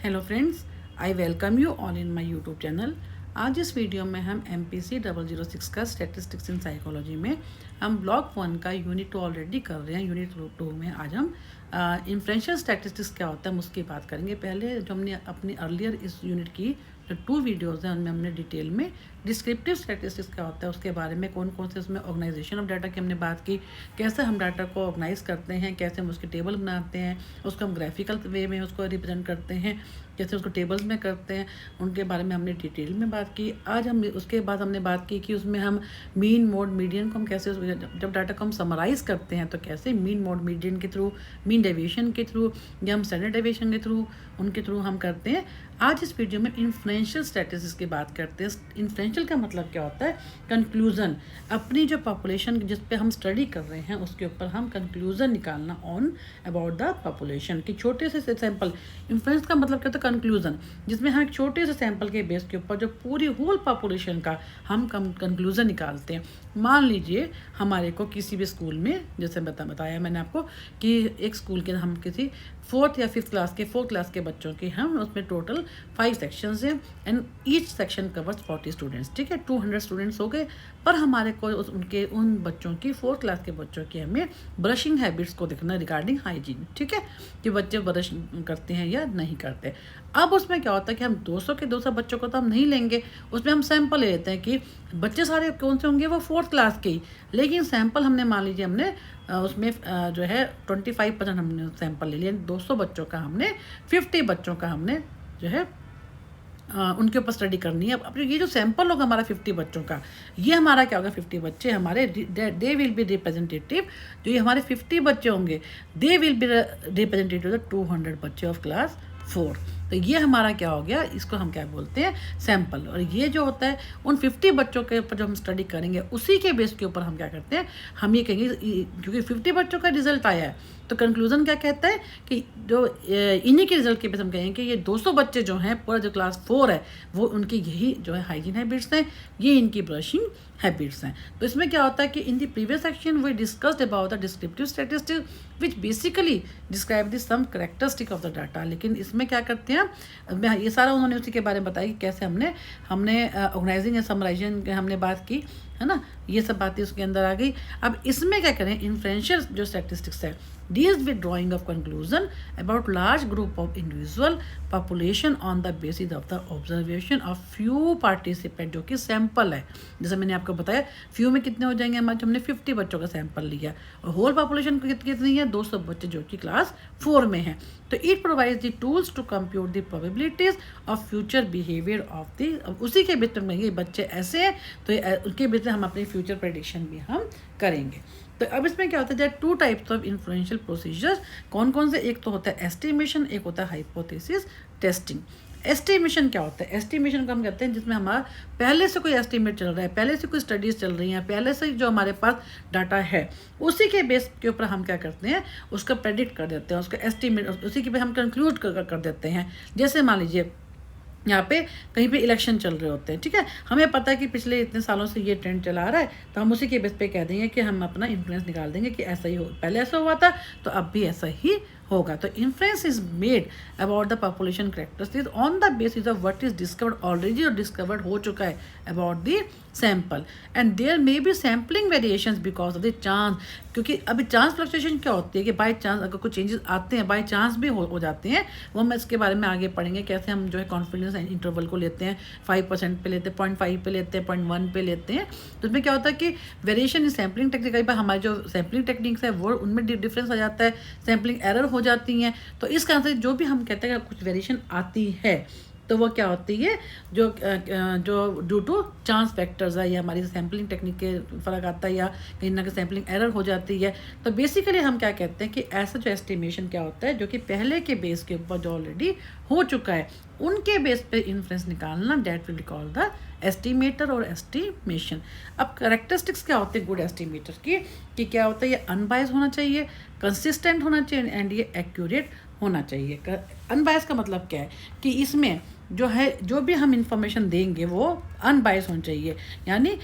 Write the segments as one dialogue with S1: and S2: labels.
S1: Hello friends, I welcome you all in my YouTube channel. आज इस video में हम MPC 006 का स्टैटिस्टिक्स इन साइकोलॉजी में हम ब्लॉक 1 का यूनिट 2 ऑलरेडी कर रहे हैं। यूनिट 2 में आज हम इन्फ्लुएंशियल स्टैटिस्टिक्स क्या होता है हम उसकी बात करेंगे। पहले जो हमने अपनी अर्लियर इस यूनिट की जो 2 वीडियोज़ हैं उनमें हमने डिटेल में डिस्क्रिप्टिव स्टैटिस्टिक्स क्या होता है उसके बारे में, कौन कौन से उसमें ऑर्गेनाइजेशन ऑफ डाटा की हमने बात की, कैसे हम डाटा को ऑर्गेनाइज करते हैं, कैसे हम उसके टेबल बनाते हैं, उसको हम ग्राफिकल वे में उसको रिप्रेजेंट करते हैं, कैसे उसको टेबल्स में करते हैं, उनके बारे में हमने डिटेल में बात की। आज हम उसके बाद हमने बात की कि उसमें हम मीन मोड मीडियन को हम कैसे जब डाटा को हम समराइज करते हैं तो कैसे मीन मोड मीडियन के थ्रू, मीन डेविएशन के थ्रू या हम स्टैंडर्ड डेविएशन के थ्रू, उनके थ्रू हम करते हैं। आज इस वीडियो में इन्फ्लुएंशियल स्टैटिस्टिक्स की बात करते हैं। इन्फ्लुएंशियल का मतलब क्या होता है? कंक्लूजन। अपनी जो पॉपुलेशन जिस पे हम स्टडी कर रहे हैं उसके ऊपर हम कंक्लूजन निकालना ऑन अबाउट द पॉपुलेशन कि छोटे से सैंपल। इन्फ्लुएंस का मतलब क्या होता है? कंक्लूजन, जिसमें हम एक छोटे से सैंपल के बेस के ऊपर जो पूरी होल पॉपुलेशन का हम कंक्लूजन निकालते हैं। मान लीजिए हमारे को किसी भी स्कूल में, जैसे बताया मैंने आपको कि एक स्कूल के हम किसी 4th या 5th क्लास के 4th क्लास के बच्चों की हम उसमें टोटल 5 सेक्शंस हैं and each section covers 40 students. ठीक है, 200 स्टूडेंट्स हो गए। पर हमारे को उन बच्चों की 4th क्लास के बच्चों की हमें ब्रशिंग हैबिट्स को देखना रिगार्डिंग हाइजीन। ठीक है, कि बच्चे ब्रश करते हैं या नहीं करते। अब उसमें क्या होता है कि हम 200 के 200 बच्चों को तो हम नहीं लेंगे, उसमें हम सैंपल ले लेते हैं कि बच्चे सारे कौन से होंगे, वो 4th क्लास के ही। लेकिन सैंपल हमने मान लीजिए हमने उसमें जो है 25% हमने सैंपल ले लिया, 200 बच्चों का हमने 50 बच्चों का हमने जो है उनके ऊपर स्टडी करनी है। अब ये जो सैंपल होगा हमारा 50 बच्चों का, ये हमारा क्या होगा, 50 बच्चे हमारे दे विल बी रिप्रेजेंटेटिव। जो ये हमारे 50 बच्चे होंगे दे विल बी रिप्रेजेंटेटिव 200 बच्चे ऑफ क्लास 4। तो ये हमारा क्या हो गया, इसको हम क्या बोलते हैं, सैंपल। और ये जो होता है उन 50 बच्चों के ऊपर जो हम स्टडी करेंगे उसी के बेस के ऊपर हम क्या करते हैं, हम ये कहेंगे क्योंकि 50 बच्चों का रिजल्ट आया है तो कंक्लूजन क्या कहता है कि जो इन्हीं के रिजल्ट के बेस हम कहेंगे कि ये 200 बच्चे जो हैं पूरा जो क्लास 4 है वो उनकी यही जो है हाइजीन हैबिट्स हैं, ये इनकी ब्रशिंग हैबिट्स हैं। तो इसमें क्या होता है कि in the previous section we discussed about the descriptive statistics which basically describe the some characteristic of the data. लेकिन इसमें क्या करते हैं, ये सारा उन्होंने उसी के बारे में बताया कि कैसे हमने ऑर्गेनाइजिंग या समराइजेशन हमने बात की, है ना, ये सब बातें उसके अंदर आ गई। अब इसमें क्या करें, इन्फ्लुएंशियल जो स्टैटिस्टिक्स है deals with drawing of conclusion about large group of individual population on the basis of the observation of few participant, जो कि सैंपल है। जैसे मैंने आपको बताया few में कितने हो जाएंगे हमारे, हमने 50 बच्चों का सैंपल लिया और होल पॉपुलेशन कितनी है, 200 बच्चे जो कि क्लास 4 में हैं। तो it provides the tools to compute the probabilities of future behaviour of the, उसी के बेस में ये बच्चे ऐसे हैं तो उनके बेस में हम अपनी फ्यूचर प्रेडिक्शन भी हम करेंगे। तो अब इसमें क्या होता है, 2 टाइप्स ऑफ इन्फ्लुएंशियल प्रोसीजर्स। कौन कौन से, एक तो होता है एस्टिमेशन, एक होता है हाइपोथेसिस टेस्टिंग। एस्टिमेशन क्या होता है, एस्टिमेशन को हम कहते हैं जिसमें हमारा पहले से कोई एस्टिमेट चल रहा है, पहले से कोई स्टडीज़ चल रही हैं, पहले से जो हमारे पास डाटा है उसी के बेस के ऊपर हम क्या करते हैं, उसका प्रेडिक्ट कर देते हैं, उसका एस्टिमेट उसी के पे हम कंक्लूड कर देते हैं। जैसे मान लीजिए यहाँ पे कहीं पे इलेक्शन चल रहे होते हैं, ठीक है, हमें पता है कि पिछले इतने सालों से ये ट्रेंड चला आ रहा है, तो हम उसी के बेस पे कह देंगे कि हम अपना इन्फ्लुएंस निकाल देंगे कि ऐसा ही हो, पहले ऐसा हुआ था तो अब भी ऐसा ही होगा। तो influence is made about the population characteristics on the basis of what is discovered already, और डिस्कवर्ड हो चुका है about the sample. And there may be sampling variations because of the chance, क्योंकि अभी चांस फ्लक्चुएशन क्या होती है कि बाई चांस अगर कुछ चेंजेस आते हैं, बाई चांस भी हो जाते हैं, वो हम इसके बारे में आगे पढ़ेंगे कैसे हम जो है कॉन्फिडेंस इंटरवल को लेते हैं, 5% पे लेते हैं, 0.5 पे लेते हैं, 0.1 पे लेते हैं। तो उसमें क्या होता है कि वेरिएशन इन सैम्पलिंग टेक्निक, कई बार हमारी जो सैम्पलिंग टेक्निक्स है वो उनमें डिफरेंस आ जाता है, सैम्पलिंग एरर हो जाती हैं। तो इस कारण से जो भी हम कहते हैं कुछ वेरिएशन आती है तो वो क्या होती है, जो ड्यू टू चांस फैक्टर्स है या हमारी सैम्पलिंग टेक्निक के फ़र्क आता है या कहीं ना कहीं सैम्पलिंग एरर हो जाती है। तो बेसिकली हम क्या कहते हैं कि ऐसा जो एस्टिमेशन क्या होता है जो कि पहले के बेस के ऊपर जो ऑलरेडी हो चुका है उनके बेस पे इन्फ्लुएंस निकालना, that will call the estimator और एस्टिमेशन। अब कैरेक्टरिस्टिक्स क्या होते हैं गुड एस्टिमेटर की, कि क्या होता है, ये अनबायस होना चाहिए, कंसिस्टेंट होना चाहिए एंड ये एक्यूरेट होना चाहिए। अनबायस का मतलब क्या है कि इसमें जो है, जो भी हम इंफॉर्मेशन देंगे वो अनबायस होनी चाहिए। यानी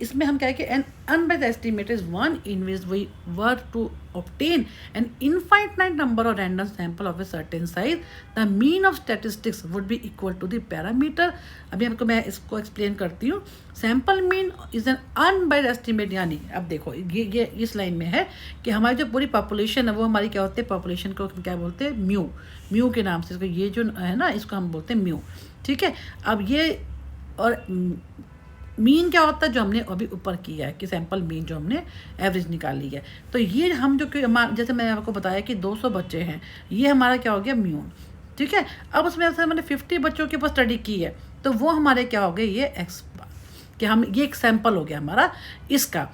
S1: इसमें हम क्या है कि an unbiased estimate is one in which we were to obtain an infinite number of random sample of a certain size, the mean of statistics would be equal to the parameter। अभी आपको मैं इसको explain करती हूँ। Sample mean is an unbiased estimate, यानी अब देखो ये इस लाइन में है कि हमारी जो पूरी पॉपुलेशन है वो हमारी क्या होती है, पॉपुलेशन को क्या बोलते हैं, म्यू, म्यू के नाम से इसको, ये जो है ना इसको हम बोलते हैं म्यू, ठीक है। अब ये और मीन क्या होता है, जो हमने अभी ऊपर किया है कि सैम्पल मीन जो हमने एवरेज निकाली है। तो ये हम जो कि जैसे मैंने आपको बताया कि 200 बच्चे हैं, ये हमारा क्या हो गया, म्यू, ठीक है। अब उसमें ऐसे मैंने 50 बच्चों के ऊपर स्टडी की है, तो वो हमारे क्या हो गए, ये एक्स, कि हम ये एक सैम्पल हो गया हमारा इसका।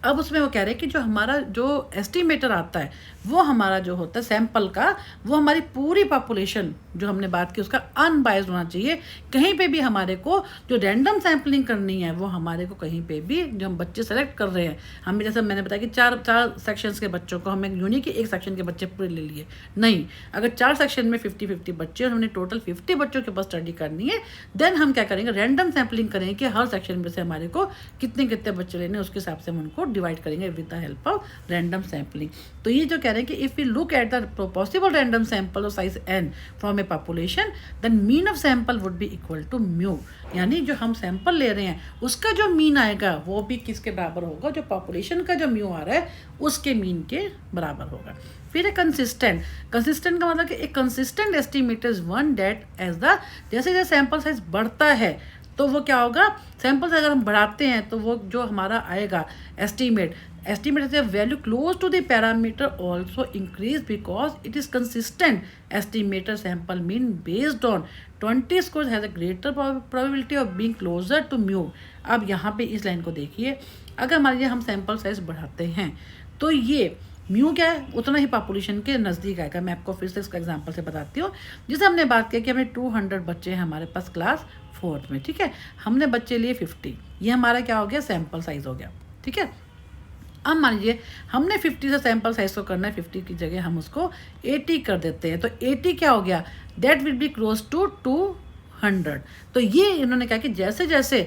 S1: अब उसमें वो कह रहे हैं कि जो हमारा जो एस्टिमेटर आता है वो हमारा जो होता है सैंपल का, वो हमारी पूरी पॉपुलेशन जो हमने बात की उसका अनबायस्ड होना चाहिए। कहीं पे भी हमारे को जो रैंडम सैम्पलिंग करनी है वो हमारे को कहीं पे भी जो हम बच्चे सेलेक्ट कर रहे हैं, हमें जैसे मैंने बताया कि चार सेक्शंस के बच्चों को हमें यूनिक कि एक सेक्शन के बच्चे पूरे ले लिए, नहीं, अगर 4 सेक्शन में 50-50 बच्चे और हमने टोटल 50 बच्चों के पास स्टडी करनी है, देन हम क्या करेंगे, रैंडम सैम्पलिंग करेंगे कि हर सेक्शन में से हमारे को कितने कितने बच्चे लेने, उसके हिसाब से हम उनको डिवाइड करेंगे with the help of random sampling. तो ये जो कह रहे हैं कि if we look at the possible random sample of size n from a population, then mean of sample would be equal to mu. यानी जो हम सैंपल ले रहे हैं उसका जो मीन आएगा वो भी किसके बराबर होगा, जो पॉपुलेशन का जो म्यू आ रहा है उसके मीन के बराबर होगा। फिर है कंसिस्टेंट। कंसिस्टेंट का मतलब कि एक consistent estimate is one that as the, जैसे जैसे सैंपल साइज बढ़ता है तो वो क्या होगा, सैंपल अगर हम बढ़ाते हैं तो वो जो हमारा आएगा estimate is a value close to the parameter also increase because it is consistent estimator sample mean based on 20 scores has a greater probability of being closer to mu। अब यहाँ पे इस लाइन को देखिए, अगर मान लीजिए हम सैंपल साइज बढ़ाते हैं तो ये म्यू क्या है, उतना ही पॉपुलेशन के नज़दीक आएगा। मैं आपको फिर से इसका एग्जांपल से बताती हूँ। जैसे हमने बात किया कि हमें 200 बच्चे हैं हमारे पास क्लास 4th में, ठीक है, हमने बच्चे लिए 50, ये हमारा क्या हो गया, सैंपल साइज हो गया, ठीक है। अब मान लीजिए हमने 50 से सैंपल साइज को करना है, 50 की जगह हम उसको 80 कर देते हैं, तो 80 क्या हो गया, that will be close to 200। तो ये इन्होंने कहा कि जैसे जैसे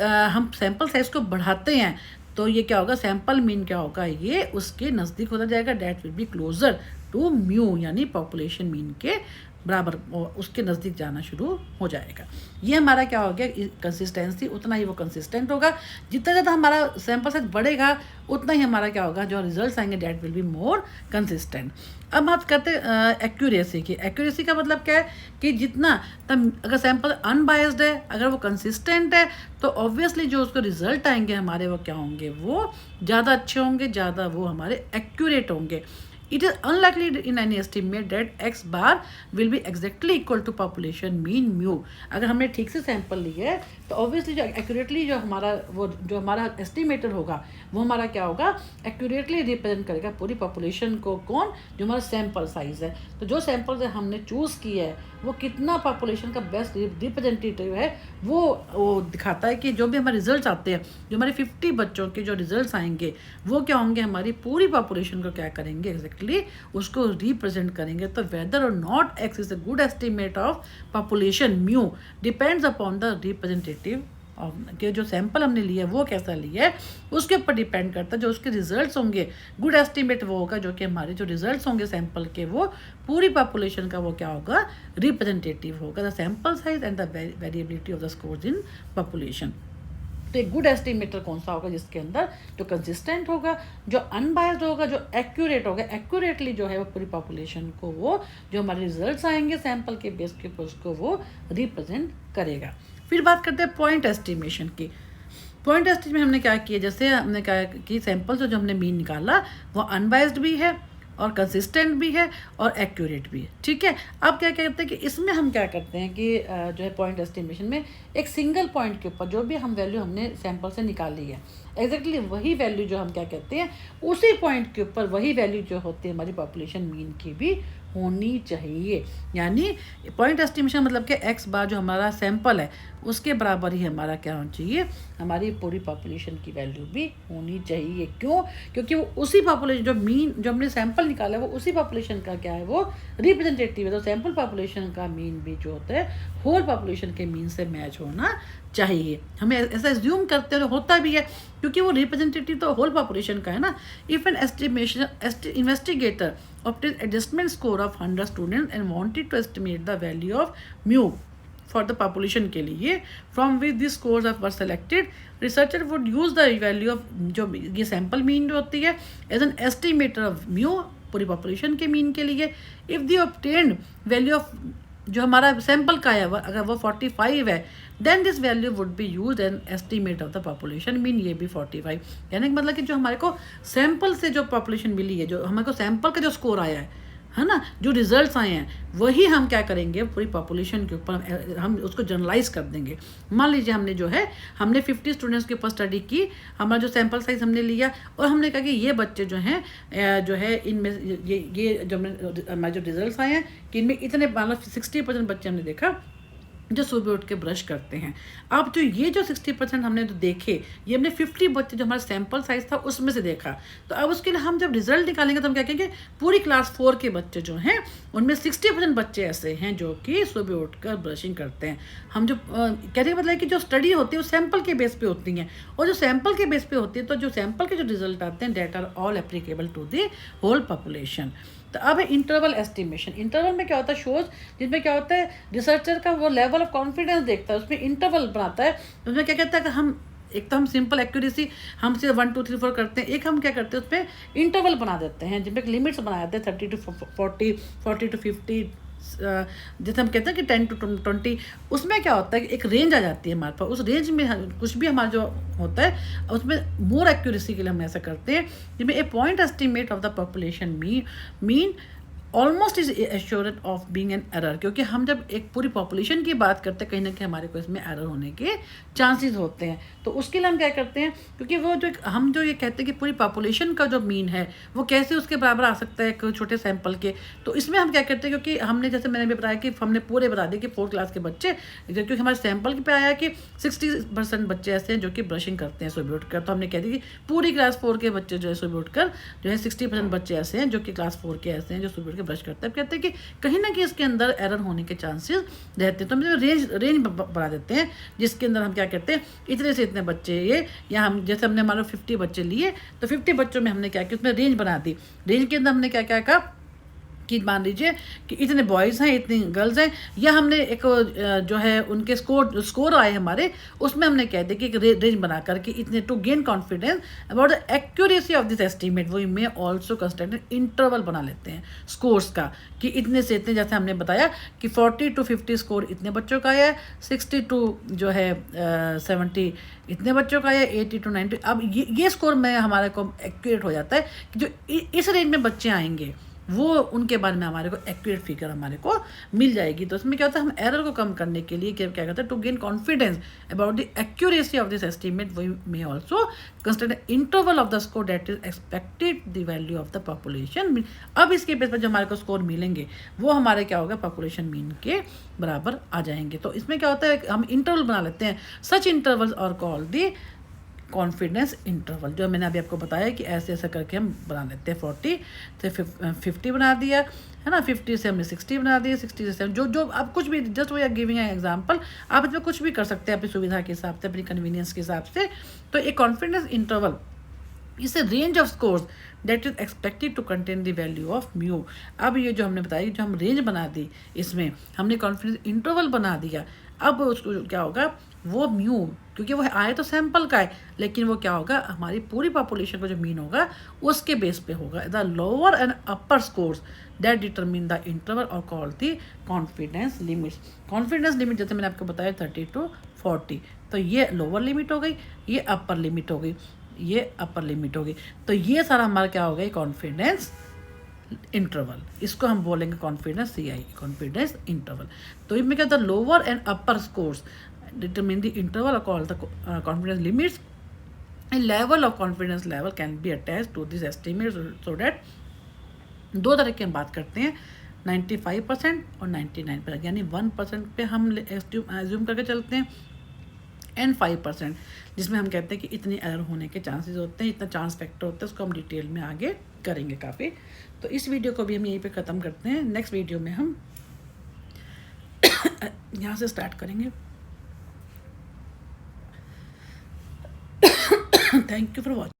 S1: हम सैंपल साइज को बढ़ाते हैं तो ये क्या होगा, सैंपल मीन क्या होगा, ये उसके नज़दीक होता जाएगा, that will be closer to mu, यानी पॉपुलेशन मीन के बराबर, उसके नज़दीक जाना शुरू हो जाएगा। ये हमारा क्या हो गया, कंसिस्टेंसी, उतना ही वो कंसिस्टेंट होगा। जितना ज़्यादा हमारा सैंपल साइज बढ़ेगा उतना ही हमारा क्या होगा, जो रिजल्ट्स आएंगे that will be more consistent. अब बात करते हैं एक्यूरेसी की। एक्यूरेसी का मतलब क्या है कि जितना, तब अगर सैंपल अनबायस्ड है, अगर वो कंसिस्टेंट है, तो ऑब्वियसली जो उसको रिजल्ट आएंगे हमारे वो क्या होंगे, वो ज़्यादा अच्छे होंगे, ज़्यादा वो हमारे एक्यूरेट होंगे। It is unlikely in any estimate that x bar will be exactly equal to population mean mu। अगर हमने ठीक से सैंपल लिया है तो ऑब्वियसली जो एक्यूरेटली जो हमारा एस्टिमेटर होगा वो हमारा क्या होगा, एक्यूरेटली रिप्रेजेंट करेगा पूरी पॉपुलेशन को। कौन, जो हमारा सैंपल साइज है। तो जो सैंपल हमने चूज़ किया है वो कितना पॉपुलेशन का बेस्ट रिप्रेजेंटेटिव है, वो दिखाता है कि जो भी हमारे रिजल्ट्स आते हैं, जो हमारे 50 बच्चों के जो रिजल्ट्स आएंगे वो क्या होंगे, हमारी पूरी पॉपुलेशन को क्या करेंगे, एग्जैक्टली उसको रिप्रेजेंट करेंगे। तो वेदर और not x is a good estimate of population mu depends upon the representative के जो सैंपल हमने लिया है वो कैसा लिया है उसके ऊपर डिपेंड करता है। जो उसके रिजल्ट्स होंगे, गुड एस्टिमेट वो होगा जो कि हमारे जो रिजल्ट्स होंगे सैंपल के वो पूरी पॉपुलेशन का वो क्या होगा, रिप्रेजेंटेटिव होगा। The sample size and the variability of the scores in population. तो एक गुड एस्टिमेटर कौन सा होगा, जिसके अंदर जो कंसिस्टेंट होगा, जो अनबायस्ड होगा, जो एक्यूरेट होगा, एक्यूरेटली जो है वो पूरी पॉपुलेशन को वो जो हमारे रिजल्ट्स आएंगे सैंपल के बेस के ऊपर उसको वो रिप्रेजेंट करेगा। फिर बात करते हैं पॉइंट एस्टिमेशन की। पॉइंट एस्टिमेशन में हमने क्या किया, जैसे हमने कहा कि सैंपल से जो हमने मीन निकाला वो अनबायस्ड भी है और कंसिस्टेंट भी है और एक्यूरेट भी है, ठीक है। अब क्या करते हैं कि इसमें हम क्या करते हैं कि जो है पॉइंट एस्टिमेशन में एक सिंगल पॉइंट के ऊपर जो भी हम वैल्यू हमने सैंपल से निकाली है, एग्जैक्टली वही वैल्यू जो हम क्या कहते हैं, उसी पॉइंट के ऊपर वही वैल्यू जो होती है हमारी पॉपुलेशन मीन की भी होनी चाहिए। यानी पॉइंट एस्टिमेशन मतलब कि एक्स बार जो हमारा सैंपल है उसके बराबर ही हमारा क्या होना चाहिए, हमारी पूरी पॉपुलेशन की वैल्यू भी होनी चाहिए। क्यों? क्योंकि वो उसी पॉपुलेशन जो मीन जो हमने सैंपल निकाला है वो उसी पॉपुलेशन का क्या है, वो रिप्रेजेंटेटिव है। तो सैंपल पॉपुलेशन का मीन भी जो होता है होल पॉपुलेशन के मीन से मैच होना चाहिए। हमें ऐसा एज्यूम करते हुए होता भी है क्योंकि वो रिप्रेजेंटेटिव तो होल पॉपुलेशन का है ना। If an estimation investigator obtained adjustment score of 100 students and wanted to estimate the value of mu for the population के लिए, from which these scores were selected, researcher would use the value of जो ये sample mean जो होती है as an estimator of mu पूरी population के mean के लिए। if the obtained value of जो हमारा सैंपल का है अगर वो 45 है, then this value would be use an estimate of the population mean ये भी 45। यानी कि मतलब कि जो हमारे को सैंपल से जो पॉपुलेशन मिली है, जो हमारे को सैंपल का जो स्कोर आया है ना, जो रिजल्ट्स आए हैं वही हम क्या करेंगे पूरी पॉपुलेशन के ऊपर हम उसको जनरलाइज कर देंगे। मान लीजिए हमने जो है हमने 50 स्टूडेंट्स के ऊपर स्टडी की, हमारा जो सैंपल साइज हमने लिया और हमने कहा कि ये बच्चे जो हैं जो है इनमें ये जो हमारे जो रिजल्ट्स आए हैं कि इनमें इतने मतलब 60% बच्चे हमने देखा जो सुबह उठ के ब्रश करते हैं। अब जो ये जो 60% हमने जो देखे ये हमने 50 बच्चे जो हमारा सैंपल साइज था उसमें से देखा। तो अब उसके लिए हम जब रिजल्ट निकालेंगे तो हम क्या कहेंगे, पूरी क्लास 4 के बच्चे जो हैं उनमें 60% बच्चे ऐसे हैं जो कि सुबह उठकर ब्रशिंग करते हैं। हम जो कहने का मतलब है कि जो स्टडी होती है वो सैंपल के बेस पे होती हैं, और जो सैंपल के बेस पे होती है तो जो सैंपल के जो रिजल्ट आते हैं that are all applicable to the whole population. तो अब है इंटरवल एस्टिमेशन। इंटरवल में क्या होता है, शोज जिसमें क्या होता है रिसर्चर का वो लेवल ऑफ कॉन्फिडेंस देखता है, उसमें इंटरवल बनाता है। उसमें क्या कहता है कि हम एक तो हम सिंपल एक्यूरेसी हम सिर्फ 1 2 3 4 करते हैं, एक हम क्या करते हैं उसमें इंटरवल बना देते हैं जिनमें लिमिट्स बनाए जाते हैं 30 to 40, 40 to 50, जैसे हम कहते हैं कि 10 to 20। उसमें क्या होता है कि एक रेंज आ जाती है हमारे पास, उस रेंज में कुछ भी हमारा जो होता है उसमें मोर एक्यूरेसी के लिए हम ऐसा करते हैं जिसमें a point estimate of the population mean almost is assurance of being an error. क्योंकि हम जब एक पूरी पॉपुलेशन की बात करते हैं कहीं ना कहीं हमारे को इसमें एरर होने के चांसेस होते हैं। तो उसके लिए हम क्या करते हैं, क्योंकि वो जो हम जो ये कहते हैं कि पूरी पॉपुलेशन का जो मीन है वो कैसे उसके बराबर आ सकता है एक छोटे सैंपल के, तो इसमें हम क्या करते हैं क्योंकि हमने जैसे मैंने भी बताया कि हमने पूरे बता दिए कि 4 क्लास के बच्चे, क्योंकि हमारे सैंपल पे आया कि 60% बच्चे ऐसे हैं जो कि ब्रशिंग करते हैं सुबह उठकर। तो हमने कह दिया कि पूरी क्लास 4 के बच्चे जो है सुबह उठकर जो है 60% बच्चे ऐसे हैं जो कि क्लास 4 के ऐसे हैं जो सुबह उठ के ब्रश करते हैं। कहते हैं कि कहीं ना कहीं इसके अंदर एरर होने के चांसेस रहते हैं। तो हम रेंज बना देते हैं जिसके अंदर हम क्या करते हैं इतने से इतने बच्चे ये, या हम जैसे हमने मान लो 50 बच्चे लिए तो 50 बच्चों में हमने क्या किया उसमें रेंज बना दी। रेंज के अंदर हमने क्या क्या कहा कि मान लीजिए कि इतने बॉयज़ हैं इतनी गर्ल्स हैं, या हमने एक जो है उनके स्कोर आए हमारे उसमें हमने कह दिया कि एक रेंज बना करके इतने to gain confidence about the accuracy of this estimate वो में ऑल्सो कंस्ट्रक्टेड इंटरवल बना लेते हैं स्कोर्स का कि इतने से इतने, जैसे हमने बताया कि 40 to 50 स्कोर इतने बच्चों का है, 60 to जो है 70 इतने बच्चों का है, 80 to 90। अब ये स्कोर में हमारे को एक्यूरेट हो जाता है कि जो इस रेंज में बच्चे आएंगे वो उनके बारे में हमारे को एक्यूरेट फिगर हमारे को मिल जाएगी। तो इसमें क्या होता है हम एरर को कम करने के लिए क्या करते हैं to gain confidence about the accuracy of this estimate we may also consider interval of the score that is expected the value of the population. अब इसके बेस पर जो हमारे को स्कोर मिलेंगे वो हमारे क्या होगा पॉपुलेशन मीन के बराबर आ जाएंगे। तो इसमें क्या होता है हम इंटरवल बना लेते हैं, सच इंटरवल्स और कॉल दी कॉन्फिडेंस इंटरवल, जो मैंने अभी आपको बताया कि ऐसे ऐसे करके हम बना लेते हैं। 40 से 50 बना दिया है ना, 50 से हमने 60 बना दिया, 60 से 7 जो आप कुछ भी just we are giving an example, आप इसमें कुछ भी कर सकते हैं अपनी सुविधा के हिसाब से अपनी कन्वीनियंस के हिसाब से। तो एक confidence interval is range of scores that is expected to contain the value of mu. अब ये जो हमने बताया जो हम रेंज बना दी इसमें हमने कॉन्फिडेंस इंटरवल बना दिया। अब उसको क्या होगा वो म्यू, क्योंकि वो आए तो सैंपल का है लेकिन वो क्या होगा हमारी पूरी पॉपुलेशन का जो मीन होगा उसके बेस पे होगा। The lower and upper scores that determine the interval और कॉल दी कॉन्फिडेंस लिमिट्स। कॉन्फिडेंस लिमिट जैसे मैंने आपको बताया 30 to 40, तो ये लोअर लिमिट हो गई, ये अपर लिमिट हो गई, ये अपर लिमिट होगी। तो ये सारा हमारा क्या हो गया कॉन्फिडेंस इंटरवल, इसको हम बोलेंगे कॉन्फिडेंस CI कॉन्फिडेंस इंटरवल। तो इसमें क्या होता है lower and upper scores determine the interval और call the confidence limits A level of confidence level can be attached to this estimate so that दो तरह की हम बात करते हैं, 95% और 99%, यानी 1% पे हम एज्यूम करके चलते हैं एंड 5% जिसमें हम कहते हैं कि इतनी एरर होने के चांसेस होते हैं, इतना चांस फैक्टर होता है, उसको हम डिटेल में आगे करेंगे काफ़ी। तो इस वीडियो को भी हम यहीं पे ख़त्म करते हैं। नेक्स्ट वीडियो में हम यहाँ से स्टार्ट करेंगे। Thank you for watching.